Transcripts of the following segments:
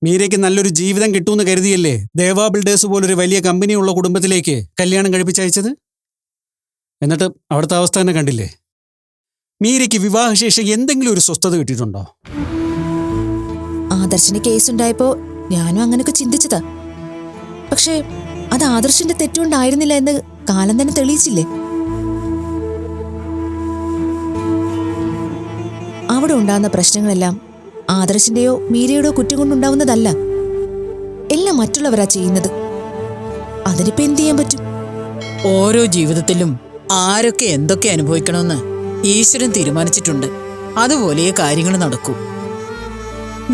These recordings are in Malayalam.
മീരയ്ക്ക് നല്ലൊരു ജീവിതം കിട്ടുമെന്ന് കരുതിയല്ലേ ദേവാ ബിൽഡേഴ്സ് പോലൊരു വലിയ കമ്പനിയുള്ള കുടുംബത്തിലേക്ക് കല്യാണം കഴിപ്പിച്ചയച്ചത്? എന്നിട്ട് അവിടുത്തെ അവസ്ഥ തന്നെ കണ്ടില്ലേ? മീരയ്ക്ക് വിവാഹശേഷം എന്തെങ്കിലും ഒരു സ്വസ്ഥത കിട്ടിയിട്ടുണ്ടോ? ആദർശിന് കേസുണ്ടായപ്പോ ഞാനും അങ്ങനെയൊക്കെ ചിന്തിച്ചതാ. പക്ഷേ അത് ആദർശിന്റെ തെറ്റുകൊണ്ടായിരുന്നില്ല എന്ന് കാലം തന്നെ തെളിയിച്ചില്ലേ? അവിടെ ഉണ്ടാകുന്ന പ്രശ്നങ്ങളെല്ലാം ആദർശിന്റെയോ മീരയുടെയോ കുറ്റം കൊണ്ടുണ്ടാവുന്നതല്ല. എല്ലാം മറ്റുള്ളവരാ ചെയ്യുന്നത്. അതിനിപ്പോ എന്ത് ചെയ്യാൻ പറ്റും? ഓരോ ജീവിതത്തിലും ആരൊക്കെ എന്തൊക്കെ അനുഭവിക്കണമെന്ന് ഈശ്വരൻ തീരുമാനിച്ചിട്ടുണ്ട്. അതുപോലെ കാര്യങ്ങൾ നടക്കൂ.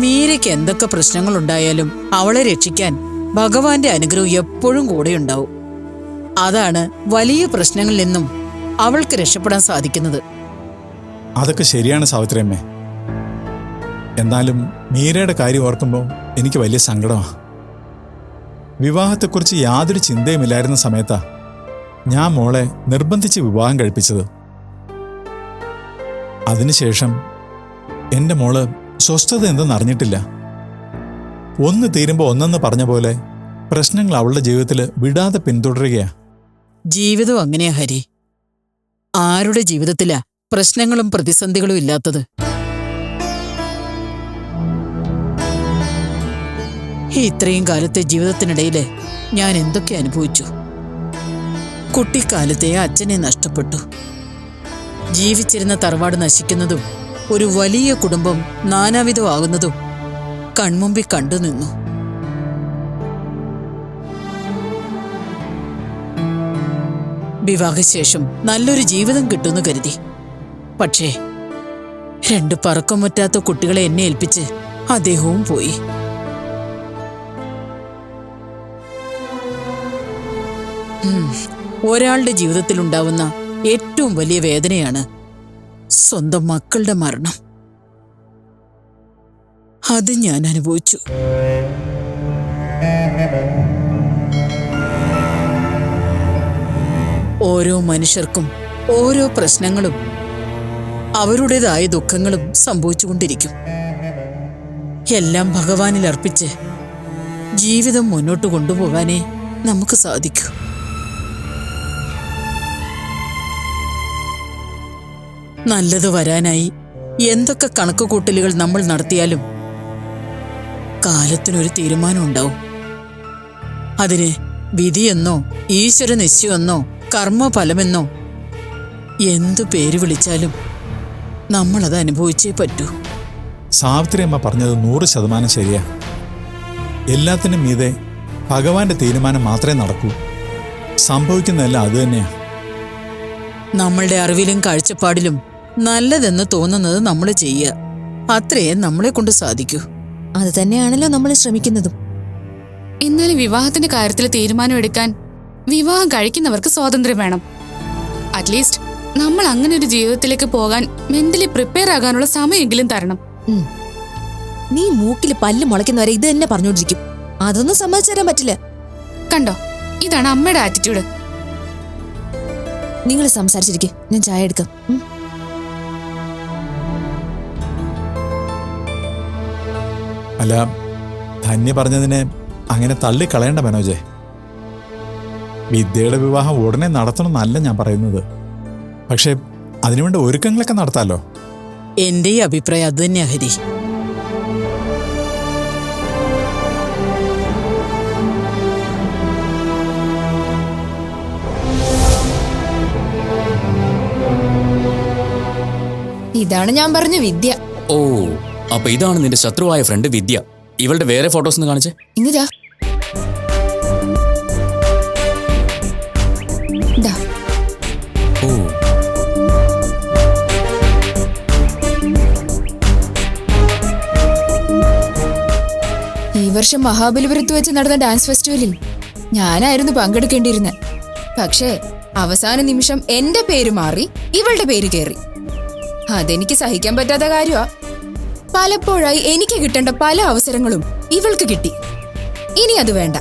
മീരയ്ക്ക് എന്തൊക്കെ പ്രശ്നങ്ങളുണ്ടായാലും അവളെ രക്ഷിക്കാൻ ഭഗവാന്റെ അനുഗ്രഹം എപ്പോഴും കൂടെയുണ്ടാവും. അതാണ് വലിയ പ്രശ്നങ്ങളിൽ നിന്നും അവൾക്ക് രക്ഷപ്പെടാൻ സാധിക്കുന്നത്. അതൊക്കെ ശരിയാണ് സാവിത്രിയമ്മേ. എന്നാലും മീരയുടെ കാര്യം ഓർക്കുമ്പോൾ എനിക്ക് വലിയ സങ്കടമാണ്. വിവാഹത്തെക്കുറിച്ച് യാതൊരു ചിന്തയുമില്ലായിരുന്ന സമയത്താ ഞാൻ മോളെ നിർബന്ധിച്ച് വിവാഹം കഴിപ്പിച്ചത്. അതിനുശേഷം എൻ്റെ മോള് സ്വസ്ഥത എന്തെന്ന് അറിഞ്ഞിട്ടില്ല. ഒന്ന് തീരുമ്പോൾ ഒന്നെന്ന് പറഞ്ഞ പോലെ പ്രശ്നങ്ങൾ അവളുടെ ജീവിതത്തിൽ വിടാതെ പിന്തുടരുകയാ. ജീവിതം അങ്ങനെയാ ഹരി. ആരുടെ ജീവിതത്തിലാ പ്രശ്നങ്ങളും പ്രതിസന്ധികളും ഇല്ലാത്തത്? ഇത്രയും കാലത്തെ ജീവിതത്തിനിടയില് ഞാൻ എന്തൊക്കെ അനുഭവിച്ചു. കുട്ടിക്കാലത്തെ അച്ഛനെ നഷ്ടപ്പെട്ടു. ജീവിച്ചിരുന്ന തറവാട് നശിക്കുന്നതും ഒരു വലിയ കുടുംബം നാനാവിധമാകുന്നതും കൺമുമ്പിൽ കണ്ടു നിന്നു. വിവാഹശേഷം നല്ലൊരു ജീവിതം കിട്ടുമെന്ന് കരുതി. പക്ഷേ 2 പറക്കം പറ്റാത്ത കുട്ടികളെ എന്നെ ഏൽപ്പിച്ച് അദ്ദേഹവും പോയി. ഒരാളുടെ ജീവിതത്തിൽ ഉണ്ടാവുന്ന ഏറ്റവും വലിയ വേദനയാണ് സ്വന്തം മക്കളുടെ മരണം. അത് ഞാൻ അനുഭവിച്ചു. ഓരോ മനുഷ്യർക്കും ഓരോ പ്രശ്നങ്ങളും അവരുടേതായ ദുഃഖങ്ങളും സംഭവിച്ചുകൊണ്ടിരിക്കും. എല്ലാം ഭഗവാനിൽ അർപ്പിച്ച് ജീവിതം മുന്നോട്ട് കൊണ്ടുപോകാനേ നമുക്ക് സാധിക്കൂ. നല്ലത് വരാനായി എന്തൊക്കെ കണക്കുകൂട്ടലുകൾ നമ്മൾ നടത്തിയാലും കാലത്തിനൊരു തീരുമാനം ഉണ്ടാവും. അതിന് വിധിയെന്നോ ഈശ്വര നിശ്ചയമെന്നോ കർമ്മഫലമെന്നോ എന്തു പേര് വിളിച്ചാലും നമ്മളത് അനുഭവിച്ചേ പറ്റൂ. സാവിത്രിയമ്മ പറഞ്ഞത് 100% ശരിയാ. എല്ലാത്തിനും മീതെ ഭഗവാന്റെ തീരുമാനം മാത്രമേ നടക്കൂ. സംഭവിക്കുന്നതെല്ലാം അത് തന്നെയാ. നമ്മളുടെ അറിവിലും കാഴ്ചപ്പാടിലും നല്ലതെന്ന് തോന്നുന്നത് നമ്മൾ ചെയ്യുക. അത്രയേ നമ്മളെ കൊണ്ട് സാധിക്കൂ. അത് തന്നെയാണല്ലോ നമ്മൾ ശ്രമിക്കുന്നതും. എന്നാലും വിവാഹത്തിന്റെ കാര്യത്തിൽ തീരുമാനമെടുക്കാൻ വിവാഹം കഴിക്കുന്നവർക്ക് സ്വാതന്ത്ര്യം വേണം. അറ്റ്ലീസ്റ്റ് നമ്മൾ അങ്ങനെ ഒരു ജീവിതത്തിലേക്ക് പോകാൻ മെന്റലി പ്രിപ്പയർ ആകാനുള്ള സമയമെങ്കിലും തരണം. നീ മൂക്കിൽ പല്ല് മുളയ്ക്കുന്നവരെ ഇത് തന്നെ പറഞ്ഞോണ്ടിരിക്കും. അതൊന്നും സമ്മതിച്ചു തരാൻ പറ്റില്ല. കണ്ടോ, ഇതാണ് അമ്മയുടെ ആറ്റിറ്റ്യൂഡ്. നിങ്ങൾ സംസാരിച്ചിരിക്കെ, ഞാൻ ചായ എടുക്കാം. അല്ല, ധന്യ പറഞ്ഞതിനെ അങ്ങനെ തള്ളിക്കളയേണ്ട മനോജെ. വിദ്യയുടെ വിവാഹം ഉടനെ നടത്തണമെന്നല്ല ഞാൻ പറയുന്നത്. പക്ഷെ അതിനുവേണ്ട ഒരുക്കങ്ങളൊക്കെ നടത്താലോ. എന്റെ ഈ അഭിപ്രായം അത് തന്നെയാ ഹരി. ഇതാണ് ഞാൻ പറഞ്ഞ വിദ്യ. ഓ, അപ്പൊ ഇതാണ് നിന്റെ ശത്രുവായ ഫ്രണ്ട് വിദ്യ. ഇവളുടെ വേറെ ഫോട്ടോസ് ഒന്ന് കാണിച്ചേ. ഇങ്ങതാ. ഓ, ഈ വർഷം മഹാബലിപുരത്ത് വെച്ച് നടന്ന ഡാൻസ് ഫെസ്റ്റിവലിൽ ഞാനായിരുന്നു പങ്കെടുക്കേണ്ടിയിരുന്നത്. പക്ഷേ അവസാന നിമിഷം എന്റെ പേര് മാറി ഇവളുടെ പേര് കയറി. അതെനിക്ക് സഹിക്കാൻ പറ്റാത്ത കാര്യമാ. പലപ്പോഴായി എനിക്ക് കിട്ടേണ്ട പല അവസരങ്ങളും ഇവൾക്ക് കിട്ടി. ഇനി അത് വേണ്ട.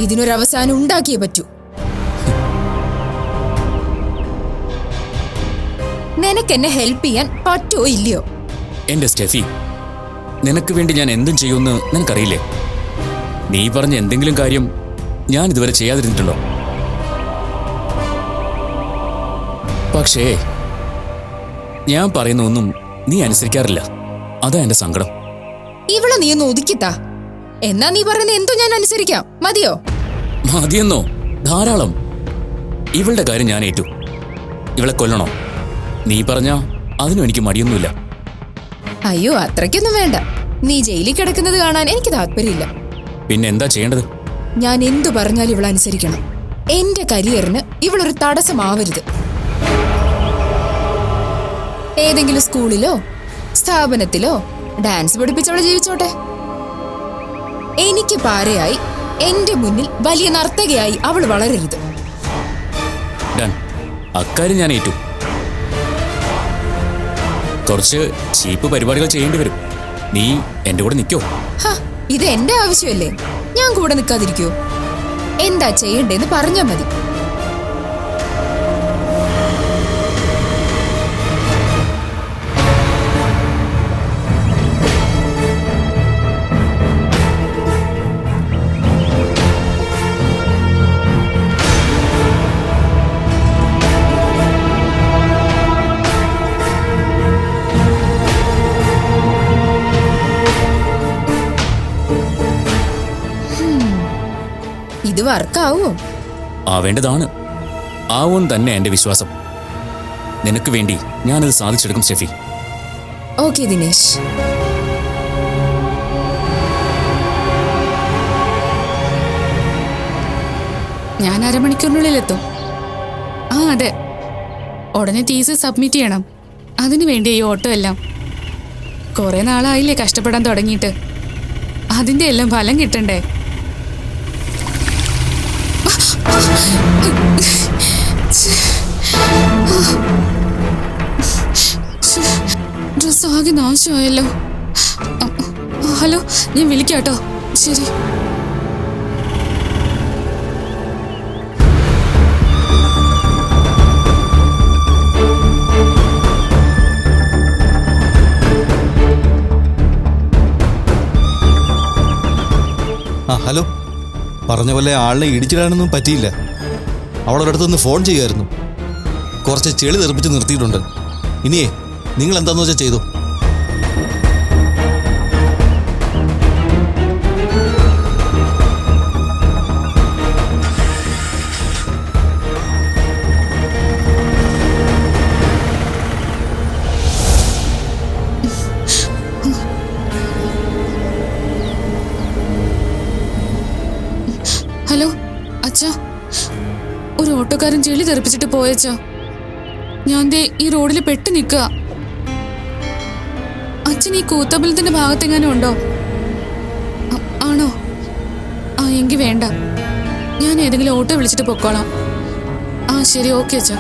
ഇതിനൊരവസാനം ഉണ്ടാക്കിയേ പറ്റൂ. നിനക്കെന്നെ ഹെൽപ്പ് ചെയ്യാൻ പറ്റുമോ ഇല്ലയോ? എന്റെ സ്റ്റെഫി, നിനക്ക് വേണ്ടി ഞാൻ എന്തും ചെയ്യുമെന്ന് നിനക്കറിയില്ലേ? നീ പറഞ്ഞ എന്തെങ്കിലും കാര്യം ഞാൻ ഇതുവരെ ചെയ്യാതിരുന്നിട്ടുണ്ടോ? പക്ഷേ ഞാൻ പറയുന്ന ഒന്നും നീ അനുസരിക്കാറില്ല. അതാ എന്റെ സങ്കടം. ഇവളെ നീ ഒന്ന് ഒതുക്കിത്താ. എന്നാ നീ പറയുന്ന എന്തോ ഞാൻ അനുസരിക്കാം. മതിയോ? മതിയെന്നോ? ധാരാളം. ഇവളുടെ കാര്യം ഞാൻ ഏറ്റു. ഇവളെ കൊല്ലണോ? നീ പറഞ്ഞ അതിനും എനിക്ക് മടിയൊന്നുമില്ല. അയ്യോ, അത്രയ്ക്കൊന്നും വേണ്ട. നീ ജയിലിൽ കിടക്കുന്നത് കാണാൻ എനിക്ക് താല്പര്യമില്ല. പിന്നെ എന്താ ചെയ്യേണ്ടത്? ഞാൻ എന്തു പറഞ്ഞാലും ഇവൾ അനുസരിക്കണം. എന്റെ കരിയറിന് ഇവളൊരു തടസ്സമാവരുത്. ഏതെങ്കിലും സ്കൂളിലോ സ്ഥാപനത്തിലോ ഡാൻസ് പഠിപ്പിച്ചവളെ ജീവിച്ചോട്ടെ. എനിക്ക് പാരയായി എന്റെ മുന്നിൽ വലിയ നർത്തകയായി അവൾ വളരരുത്. ഡൺ. അക്കാര്യം ഞാൻ ഏറ്റു. കുറച്ച് ചീപ്പ് പരിപാടികൾ ചെയ്യേണ്ടി വരും. നീ എന്റെ കൂടെ നിൽക്കോ? ഇത് എന്റെ ആവശ്യമല്ലേ, ഞാൻ കൂടെ നിൽക്കാതിരിക്കോ? എന്താ ചെയ്യണ്ടേന്ന് പറഞ്ഞാ മതി. ഇത് വർക്കാവോ? ആവേണ്ടതാണ്. ആവും തന്നെ എന്റെ വിശ്വാസം. നിനക്ക് വേണ്ടി ഞാനത് സാധിച്ചെടുക്കും സ്റ്റെഫി. ഓക്കെ ദിനേശ്. ഞാൻ അരമണിക്കൂറിനുള്ളിൽ എത്തും. അതെ, ഉടനെ തീസിസ് സബ്മിറ്റ് ചെയ്യണം. അതിനു വേണ്ടി ഈ ഓട്ടോ എല്ലാം. കുറെ നാളായില്ലേ കഷ്ടപ്പെടാൻ തുടങ്ങിയിട്ട്. അതിന്റെ എല്ലാം ഫലം കിട്ടണ്ടേ? ഡ്രസ് ആകെ നാശമായല്ലോ. ഹലോ, ഞാൻ വിളിക്കാട്ടോ. ശരി. ഹലോ. പറഞ്ഞ പോലെ ആളിനെ ഇടിച്ചിടാനൊന്നും പറ്റിയില്ല. അവളൊരിടത്തുനിന്ന് ഫോൺ ചെയ്യുമായിരുന്നു. കുറച്ച് ചെളി തെറിപ്പിച്ച് നിർത്തിയിട്ടുണ്ട്. ഇനിയേ നിങ്ങൾ എന്താന്ന് വെച്ചാൽ ചെയ്തു. ഹലോ അച്ഛാ, ഒരു ഓട്ടോക്കാരൻ ചെളി തെറിപ്പിച്ചിട്ട് പോയച്ചാ. ഞാൻ ദേ ഈ റോഡിൽ പെട്ട് നിൽക്കുക. അച്ഛൻ ഈ കൂത്തമ്പലത്തിന്റെ ഭാഗത്തെങ്ങാനും ഉണ്ടോ? ആണോ? എങ്കിൽ വേണ്ട, ഞാൻ ഏതെങ്കിലും ഓട്ടോ വിളിച്ചിട്ട് പൊക്കോളാം. ശരി, ഓക്കെ അച്ഛാ.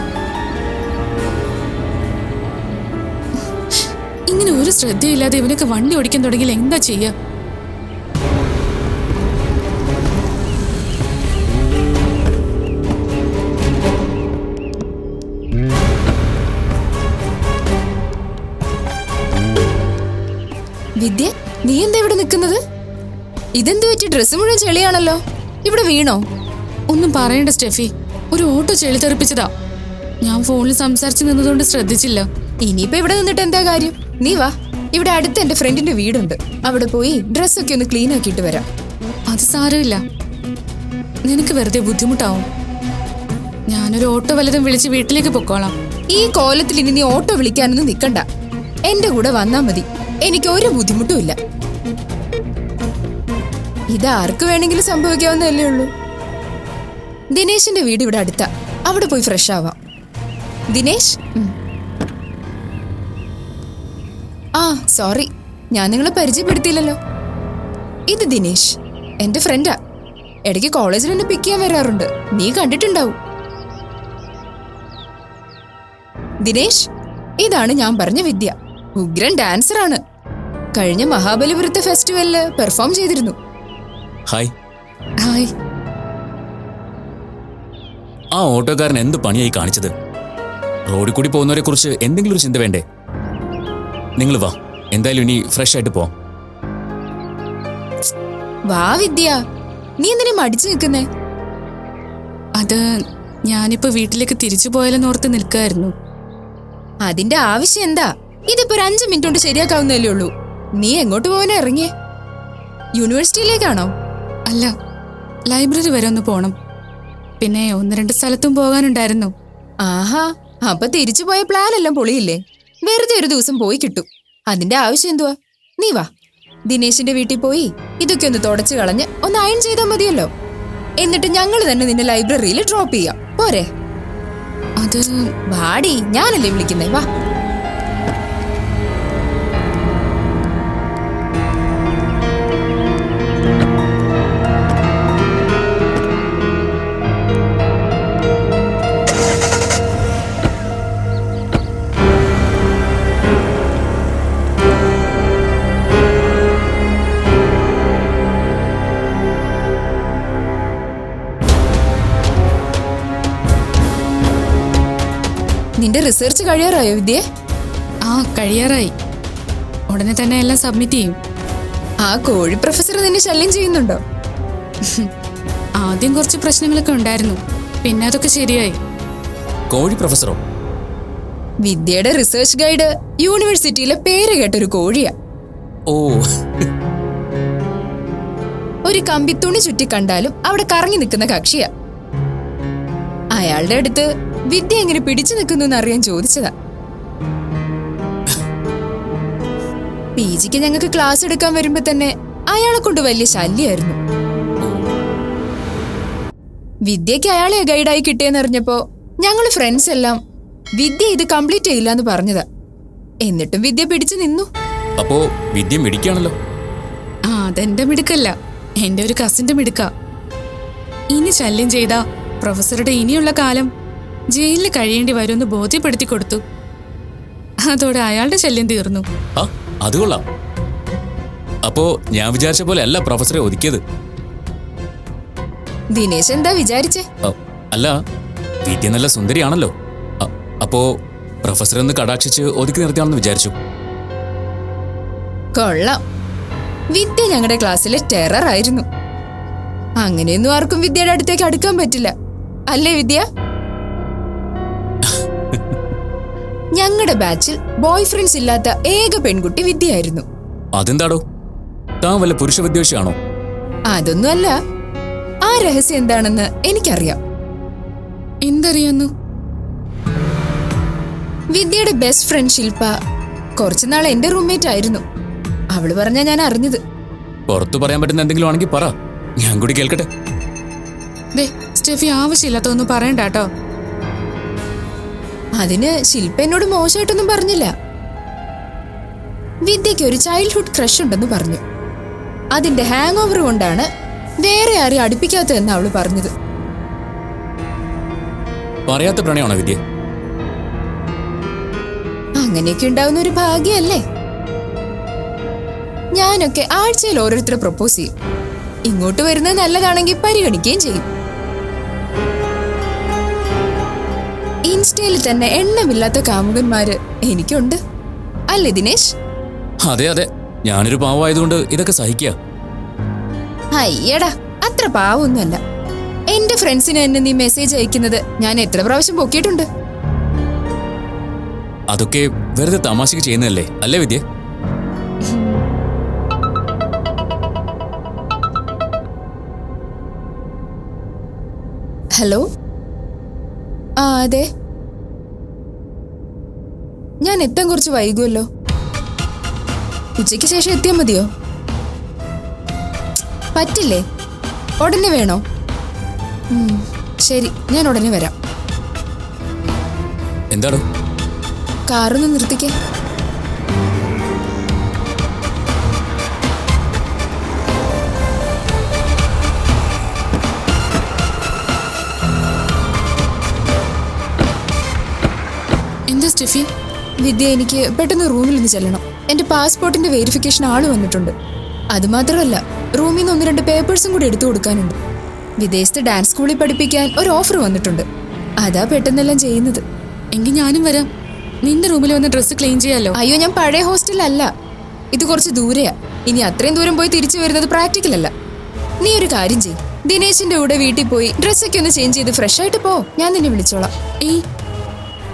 ഇങ്ങനെ ഒരു ശ്രദ്ധയില്ലാതെ ഇവനൊക്കെ വണ്ടി ഓടിക്കാൻ തുടങ്ങിയാൽ എന്താ ചെയ്യാ? വിദ്യ, നീ എന്താ ഇവിടെ നിൽക്കുന്നത്? ഇതെന്ത് പറ്റി? ഡ്രസ്സ് മുഴുവൻ ചെളിയാണല്ലോ. ഇവിടെ വീണോ? ഒന്നും പറയണ്ട സ്റ്റെഫി, ഒരു ഓട്ടോ ചെളി തെറിപ്പിച്ചതാ. ഞാൻ ഫോണിൽ സംസാരിച്ചു നിന്നതുകൊണ്ട് ശ്രദ്ധിച്ചില്ല. ഇനിയിപ്പോ ഇവിടെ നിന്നിട്ട് എന്താ കാര്യം? നീ വാ, ഇവിടെ അടുത്ത് എന്റെ ഫ്രണ്ടിന്റെ വീടുണ്ട്. അവിടെ പോയി ഡ്രസ്സൊക്കെ ഒന്ന് ക്ലീൻ ആക്കിയിട്ട് വരാം. അത് സാരമില്ല, നിനക്ക് വെറുതെ ബുദ്ധിമുട്ടാവും. ഞാനൊരു ഓട്ടോ വല്ലതും വിളിച്ച് വീട്ടിലേക്ക് പൊക്കോളാം. ഈ കോലത്തിൽ ഇനി നീ ഓട്ടോ വിളിക്കാനൊന്നും നിൽക്കണ്ട. എന്റെ കൂടെ വന്നാ മതി. എനിക്ക് ഒരു ബുദ്ധിമുട്ടും ഇല്ല. ഇത് ആർക്ക് വേണമെങ്കിലും സംഭവിക്കാവുന്നതല്ലേ ഉള്ളൂ. ദിനേശിന്റെ വീട് ഇവിടെ അടുത്താ. അവിടെ പോയി ഫ്രഷ് ആവാം. ദിനേശ്, സോറി, ഞാൻ നിങ്ങളെ പരിചയപ്പെടുത്തിയില്ലല്ലോ. ഇത് ദിനേശ്, എന്റെ ഫ്രണ്ടാ. ഇടയ്ക്ക് കോളേജിൽ എന്നെ പിക്ക് ചെയ്യാൻ വരാറുണ്ട്. നീ കണ്ടിട്ടുണ്ടാവും. ദിനേശ്, ഇതാണ് ഞാൻ പറഞ്ഞ വിദ്യ. ഉഗ്രൻ ഡാൻസറാണ്. കഴിഞ്ഞ മഹാബലിപുരത്തെ ഫെസ്റ്റിവലില് പെർഫോം ചെയ്തിരുന്നു. ഹായ്. ഹായ്. ആ ഓട്ടോക്കാരൻ എന്ത് പണിയായി കാണിച്ചത്? റോഡിൽ കൂടി പോകുന്നവരെ കുറിച്ച് എന്തെങ്കിലും ഒരു ചിന്ത വേണ്ടേ? നിങ്ങൾ വാ, എന്തായാലും ഇനി ഫ്രഷ് ആയിട്ട് പോവാം. വാ വിദ്യ, നീ എന്തിനാ മടിച്ചു നിൽക്കുന്നേ? അത് ഞാനിപ്പോ വീട്ടിലേക്ക് തിരിച്ചു പോയാലെന്നോർത്ത് നിൽക്കായിരുന്നു. അതിന്റെ ആവശ്യം എന്താ? ഇതിപ്പോ ഒരു 5 മിനിറ്റ് കൊണ്ട് ശരിയാക്കാവുന്നല്ലേ ഉള്ളൂ. നീ എങ്ങോട്ട് പോകാനാ ഇറങ്ങിയേ? യൂണിവേഴ്സിറ്റിയിലേക്കാണോ? അല്ല, ലൈബ്രറി വരെ ഒന്ന് പോണം. പിന്നെ 1-2 സ്ഥലത്തും പോകാനുണ്ടായിരുന്നു. ആഹാ, അപ്പൊ തിരിച്ചു പോയ പ്ലാൻ എല്ലാം പൊളിയില്ലേ? വെറുതെ ഒരു ദിവസം പോയി കിട്ടും. അതിന്റെ ആവശ്യം എന്തുവാ? നീ വാ, ദിനേശിന്റെ വീട്ടിൽ പോയി ഇതൊക്കെ ഒന്ന് തുടച്ചു കളഞ്ഞ് ഒന്ന് അയൺ ചെയ്താൽ മതിയല്ലോ. എന്നിട്ട് ഞങ്ങൾ തന്നെ നിന്നെ ലൈബ്രറിയിൽ ഡ്രോപ്പ് ചെയ്യാം, പോരെ? അത് വാടി, ഞാനല്ലേ വിളിക്കുന്നേ, വാ. നിന്റെ റിസർച്ച് കഴിയാറായോ വിദ്യേ? ആ, കഴിയാറായി. ഉടനെ തന്നെ എല്ലാം സബ്മിറ്റ് ചെയ്യും. ആ കോഴി പ്രൊഫസർ നിന്നെ ശല്യം ചെയ്യുന്നുണ്ടോ? ആദ്യം കുറച്ച് പ്രശ്നങ്ങളൊക്കെ ഉണ്ടായിരുന്നു, പിന്നെ അതൊക്കെ ശരിയായി. കോഴി പ്രൊഫസറോ? വിദ്യയുടെ റിസർച്ച് ഗൈഡ് യൂണിവേഴ്സിറ്റിയിലെ പേര് കേട്ടൊരു കോഴിയാ. ഓ, ഒരു കമ്പിത്തുണി ചുറ്റി കണ്ടാലും അവിടെ കറങ്ങി നിൽക്കുന്ന കക്ഷിയാ. അയാളുടെ അടുത്ത് വിദ്യ എങ്ങനെ പിടിച്ചു നിൽക്കുന്നു എന്നറിയാൻ ചോദിച്ചതാ. PGക്ക് ഞങ്ങൾക്ക് ക്ലാസ് എടുക്കാൻ വരുമ്പോ തന്നെ അയാളെ കൊണ്ട് വലിയ ശല്യായിരുന്നു. വിദ്യക്ക് അയാളെ ഗൈഡായി കിട്ടിയെന്നറിഞ്ഞപ്പോ ഞങ്ങള് ഫ്രണ്ട്സ് എല്ലാം വിദ്യ ഇത് കംപ്ലീറ്റ് ചെയ്യില്ല എന്ന് പറഞ്ഞതാ. എന്നിട്ടും വിദ്യ പിടിച്ചു നിന്നു. അപ്പോ വിദ്യ മിടിക്കാണല്ലോ. ആ, അതെന്റെ മിടുക്കല്ല, എന്റെ ഒരു കസിന്റെ മിടുക്ക. ഇനി ശല്യം ചെയ്താ പ്രൊഫസറുടെ ഇനിയുള്ള കാലം ജയിലിൽ കഴിയേണ്ടി വരുമെന്ന് ബോധ്യപ്പെടുത്തി കൊടുത്തു. അതോടെ അയാളുടെ ശല്യം തീർന്നു. ആ, അത് കൊള്ളാം. അപ്പോ ഞാൻ വിചാരിച്ച പോലെ അല്ല പ്രൊഫസറെ ഒതുക്കിയത്. ദിനേശ് എന്താ വിചാരിച്ചേ? അല്ല, വിദ്യ നല്ല സുന്ദരിയാണല്ലോ. അപ്പോ പ്രൊഫസർ ഒന്ന് കടാക്ഷിച്ച് ഒതുക്കി നിർത്തിയാണെന്ന് വിചാരിച്ചു. കൊള്ളാം, വിദ്യ ഞങ്ങളുടെ ക്ലാസ്സിലെ ടെറർ ആയിരുന്നു. അങ്ങനെയൊന്നും ആർക്കും വിദ്യയുടെ അടുത്തേക്ക് അടുക്കാൻ പറ്റില്ല, അല്ലേ വിദ്യ? ഞങ്ങളുടെ ബാച്ചിൽ ബോയ് ഫ്രണ്ട്സ് ഇല്ലാത്ത ഏക പെൺകുട്ടി വിദ്യയായിരുന്നു. അതെന്താടോ, താൻ വല്ല പുരുഷ വിദ്വേഷിയാണോ? അതൊന്നുമല്ല. ആ രഹസ്യം എന്താണെന്ന് എനിക്കറിയാം. എന്തറിയാന്നു? വിദ്യയുടെ ബെസ്റ്റ് ഫ്രണ്ട് ശില്പ കുറച്ചുനാൾ എന്റെ റൂംമേറ്റ് ആയിരുന്നു. അവള് പറഞ്ഞാ ഞാൻ അറിഞ്ഞത്. പുറത്തു പറയാൻ പറ്റുന്ന എന്തെങ്കിലും ആണെങ്കിൽ പറ, ഞാൻ കൂടി കേൾക്കട്ടെ. ദേ സ്റ്റെഫി, ആവശ്യമില്ലാത്തൊന്നും പറയണ്ട കേട്ടോ. അതിന് ശില്പ എന്നോട് മോശമായിട്ടൊന്നും പറഞ്ഞില്ല. വിദ്യയ്ക്ക് ഒരു ചൈൽഡ്ഹുഡ് ക്രഷ് ഉണ്ടെന്ന് പറഞ്ഞു. അതിന്റെ ഹാങ് ഓവർ കൊണ്ടാണ് വേറെ ആരെയും അടുപ്പിക്കാത്തതെന്ന് അവള് പറഞ്ഞത്. പറയാത്ത പ്രണയമാണോ വിദ്യ? അങ്ങനെയൊക്കെ ഉണ്ടാവുന്ന ഒരു ഭാഗ്യല്ലേ. ഞാനൊക്കെ ആഴ്ചയിൽ ഓരോരുത്തരെ പ്രപ്പോസ് ചെയ്യും. ഇങ്ങോട്ട് വരുന്നത് നല്ലതാണെങ്കിൽ പരിഗണിക്കുകയും ചെയ്യും. ഇൻസ്റ്റയിൽ തന്നെ എണ്ണമില്ലാത്ത കാമുകന്മാര് എനിക്കുണ്ട്, അല്ലേ ദിനേശ്? അതെ അതെ, ഞാനൊരു പാവമായതുകൊണ്ട് ഇതൊക്കെ സഹിക്കുക. അയ്യടാ, അത്ര പാവൊന്നുമല്ല. എന്റെ ഫ്രണ്ട്സിന് എന്നെ നീ മെസ്സേജ് അയക്കുന്നത് ഞാൻ എത്ര പ്രാവശ്യം പൊക്കിയിട്ടുണ്ട്. അതൊക്കെ വെറുതെ തമാശക്ക് ചെയ്യുന്നതല്ലേ, അല്ലേ വിദ്യ? ഹലോ, ആ അതെ, ഞാൻ എത്താൻ കുറച്ച് വൈകുമല്ലോ. ഉച്ചയ്ക്ക് ശേഷം എത്തിയാൽ മതിയോ? പറ്റില്ലേ? ഉടനെ വേണോ? ശരി, ഞാൻ ഉടനെ വരാം. എന്താടോ? കാറൊന്ന് നിർത്തിക്കേ. എന്താ സ്റ്റെഫി? വിദ്യ, എനിക്ക് പെട്ടെന്ന് റൂമിൽ ഒന്ന് ചെല്ലണം. എന്റെ പാസ്പോർട്ടിന്റെ വെരിഫിക്കേഷൻ ആള് വന്നിട്ടുണ്ട്. അതുമാത്രമല്ല, റൂമിൽ നിന്ന് 1-2 പേപ്പേഴ്സും കൂടി എടുത്തു കൊടുക്കാനുണ്ട്. വിദേശത്ത് ഡാൻസ് സ്കൂളിൽ പഠിപ്പിക്കാൻ ഒരു ഓഫർ വന്നിട്ടുണ്ട്. അതാ പെട്ടെന്നെല്ലാം ചെയ്യുന്നത്. എങ്കിൽ ഞാനും വരാം. നിന്റെ റൂമിൽ വന്ന് ഡ്രസ്സ് ക്ലീൻ ചെയ്യാലോ. അയ്യോ, ഞാൻ പഴയ ഹോസ്റ്റലല്ല, ഇത് കുറച്ച് ദൂരെയാ. ഇനി അത്രയും ദൂരം പോയി തിരിച്ചു വരുന്നത് പ്രാക്ടിക്കൽ അല്ല. നീ ഒരു കാര്യം ചെയ്, ദിനേശിന്റെ കൂടെ വീട്ടിൽ പോയി ഡ്രസ്സൊക്കെ ഒന്ന് ചേഞ്ച് ചെയ്ത് ഫ്രഷ് ആയിട്ട് പോ. ഞാൻ നിന്നെ വിളിച്ചോളാം. ഏയ്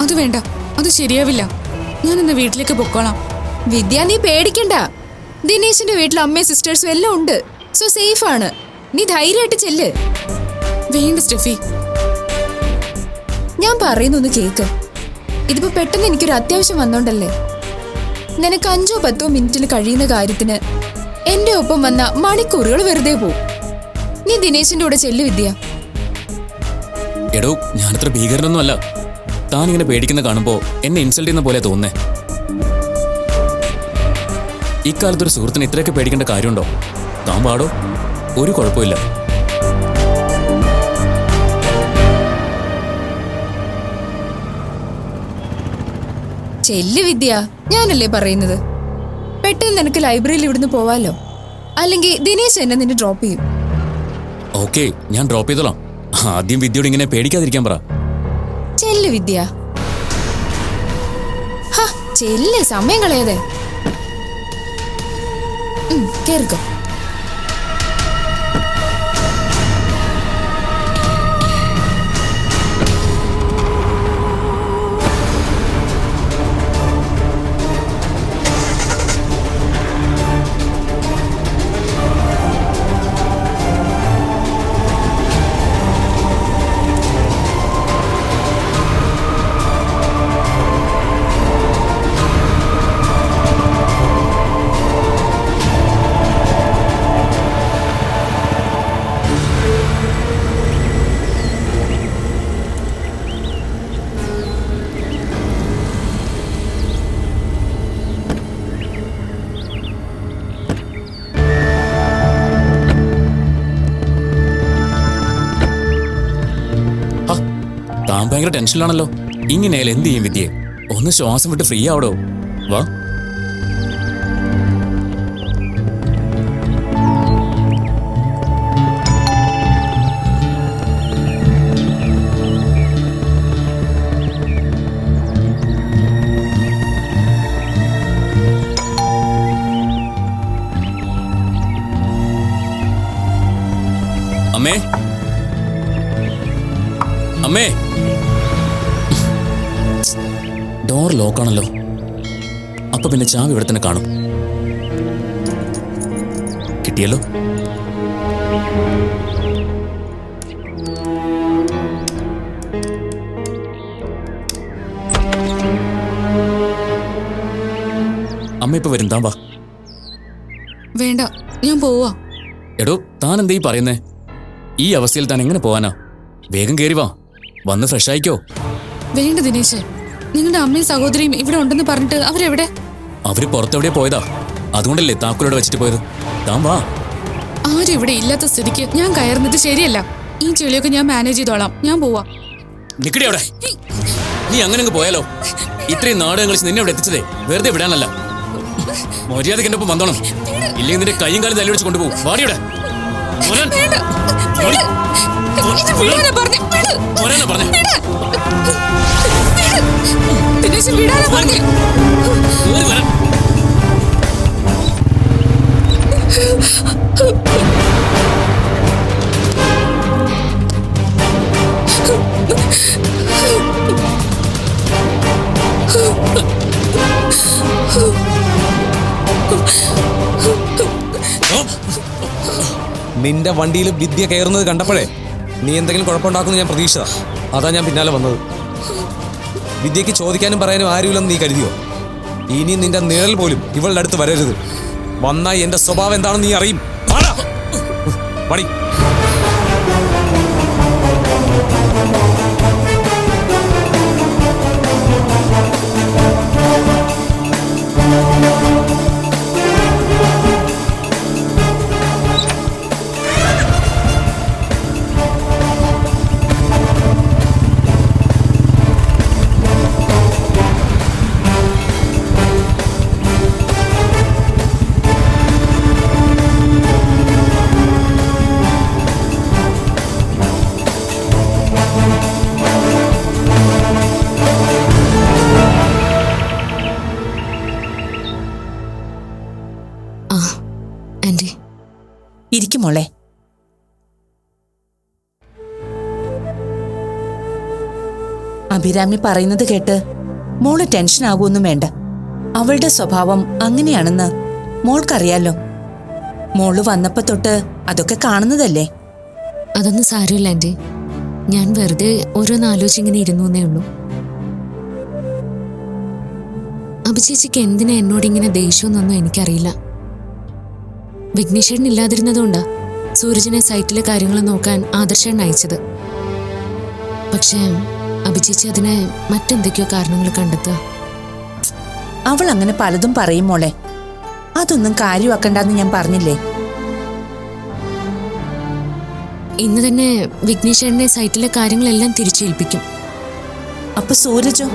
അത് വേണ്ട, അത് ശരിയാവില്ല. ഞാൻ ഇന്ന് വീട്ടിലേക്ക് പൊക്കോളാം. വിദ്യ, നീ പേടിക്കണ്ട. ദിനേശിന്റെ വീട്ടിൽ അമ്മയും സിസ്റ്റേഴ്സും എല്ലാം ഉണ്ട്. സോ സേഫ് ആണ്. നീ ധൈര്യമായിട്ട് ചെല്ല്. വേണ്ട സ്റ്റെഫി, ഞാൻ പറയുന്നൊന്ന് കേക്ക്. ഇതിപ്പോ പെട്ടെന്ന് എനിക്കൊരു അത്യാവശ്യം വന്നോണ്ടല്ലേ. നിനക്ക് 5 or 10 മിനിറ്റിൽ കഴിയുന്ന കാര്യത്തിന് എന്റെ ഒപ്പം വന്ന മണിക്കൂറുകൾ വെറുതെ പോവും. നീ ദിനേശിന്റെ കൂടെ ചെല്ലു വിദ്യ. എടോ, ഞാനത്ര ഭീകരനൊന്നും അല്ല. താൻ ഇങ്ങനെ പേടിക്കുന്ന കാണുമ്പോ എന്നെ ഇൻസൾട്ട് ചെയ്യുന്ന പോലെ തോന്നേ. ഇക്കാലത്തൊരു സുഹൃത്തിന് ഇത്രയൊക്കെ പേടിക്കേണ്ട കാര്യമുണ്ടോ? താൻ പാടോ, ഒരു കുഴപ്പമില്ല. ചെല്ല് വിദ്യ, ഞാനല്ലേ പറയുന്നത്. പെട്ടെന്ന് നിനക്ക് ലൈബ്രറിയിൽ ഇവിടുന്ന് പോവാലോ. അല്ലെങ്കിൽ ദിനേശ് എന്നെ നിന്നെ ഡ്രോപ്പ് ചെയ്യും. ഓക്കെ, ഞാൻ ഡ്രോപ്പ് ചെയ്തോളാം. ആദ്യം വിദ്യയോട് ഇങ്ങനെ പേടിക്കാതിരിക്കാൻ പറ. ചെല്ല് വിദ്യ. ചെല്ല്, സമയം കളയാതെ. കേറിക്കോ. താൻ ഭയങ്കര ടെൻഷനിലാണല്ലോ. ഇങ്ങനെയായാലും എന്ത് ചെയ്യും വിദ്യയെ? ഒന്ന് ശ്വാസം വിട്ട് ഫ്രീ ആവടോ. വാ. അമ്മേ, അമ്മേ. ഡോർ ലോക്കാണല്ലോ. അപ്പൊ പിന്നെ ചാവി ഇവിടെ തന്നെ കാണും. കിട്ടിയല്ലോ. അമ്മ ഇപ്പൊ വരും, താൻ വാ. വേണ്ട, ഞാൻ പോവാ. എടോ, താൻ എന്തേ പറയുന്നേ? ഈ അവസ്ഥയിൽ താൻ എങ്ങനെ പോവാനാ? വേഗം കേറി വാ, വന്ന് ഫ്രഷ് ആയിക്കോ. വേണ്ട ദിനേശ്, നിങ്ങളുടെ അമ്മയും സഹോദരിയും ഇവിടെ ഉണ്ടെന്ന് പറഞ്ഞിട്ട് അവരെവിടെ? അവര് പുറത്തെവിടെയാ പോയതാ. അതുകൊണ്ടല്ലേ താക്കോലോടെ വെച്ചിട്ട് പോയത്. താൻ വാ. ആരും ഇവിടെ ഇല്ലാത്ത സ്ഥിതിക്ക് ഞാൻ കയറുന്നത് ശരിയല്ല. ഈ ചെളിയൊക്കെ ഞാൻ മാനേജ് ചെയ്തോളാം. ഞാൻ പോവാ. നിക്കടി അവിടെ. നീ അങ്ങനെ അങ്ങ് പോയാലോ? ഇത്രയും നാടകം കളിച്ച് നിന്നെ ഇവിടെ എത്തിച്ചതേ വെറുതെ വിടാനല്ല. മര്യാദയ്ക്ക് എന്റെ ഒപ്പം വന്നോണം. ഇല്ലെങ്കിൽ നിന്റെ കൈയും കാലും തല്ലി വെച്ച് കൊണ്ടുപോകും. വാടിയുടെ നിന്റെ വണ്ടിയിൽ വിദ്യ കയറുന്നത് കണ്ടപ്പോഴേ നീ എന്തെങ്കിലും കുഴപ്പമുണ്ടാക്കുമെന്ന് ഞാൻ പ്രതീക്ഷിച്ചതാ. അതാ ഞാൻ പിന്നാലെ വന്നത്. വിദ്യക്ക് ചോദിക്കാനും പറയാനും ആരുമില്ലെന്ന് നീ കരുതിയോ? ഇനി നിന്റെ നിഴൽ പോലും ഇവളുടെ അടുത്ത് വരരുത്. വന്നാൽ എന്റെ സ്വഭാവം എന്താണെന്ന് നീ അറിയും. പടി. ഇരിക്കും മോളെ. അഭിരാമി പറയുന്നത് കേട്ട് മോള് ടെൻഷൻ ആകുമൊന്നും വേണ്ട. അവളുടെ സ്വഭാവം അങ്ങനെയാണെന്ന് മോൾക്കറിയാലോ. മോള് വന്നപ്പോ തൊട്ട് അതൊക്കെ കാണുന്നതല്ലേ. അതൊന്നും സാരമില്ല ആന്റി. ഞാൻ വെറുതെ ഓരോന്ന് ആലോചിച്ചിങ്ങനെ ഇരുന്നു എന്നേ ഉള്ളൂ. അഭിചേച്ചിക്ക് എന്തിനാ എന്നോടിങ്ങനെ ദേഷ്യമൊന്നും എനിക്കറിയില്ല. വിഘ്നേശ്വരൻ ഇല്ലാതിരുന്നതുകൊണ്ടാ സൂരജിനെ സൈറ്റിലെ കാര്യങ്ങൾ നോക്കാൻ ആദർശൻ അയച്ചത്. പക്ഷേ അഭിചേച്ചി അതിനെ മറ്റെന്തൊക്കെയോ കാരണങ്ങൾ കണ്ടെത്തുക. അവൾ അങ്ങനെ പലതും പറയും മോളെ. അതൊന്നും കാര്യമാക്കണ്ടെന്ന് ഞാൻ പറഞ്ഞില്ലേ. ഇന്ന് തന്നെ വിഘ്നേശ്വരനെ സൈറ്റിലെ കാര്യങ്ങളെല്ലാം തിരിച്ചേൽപ്പിക്കും. അപ്പൊ സൂരജോ?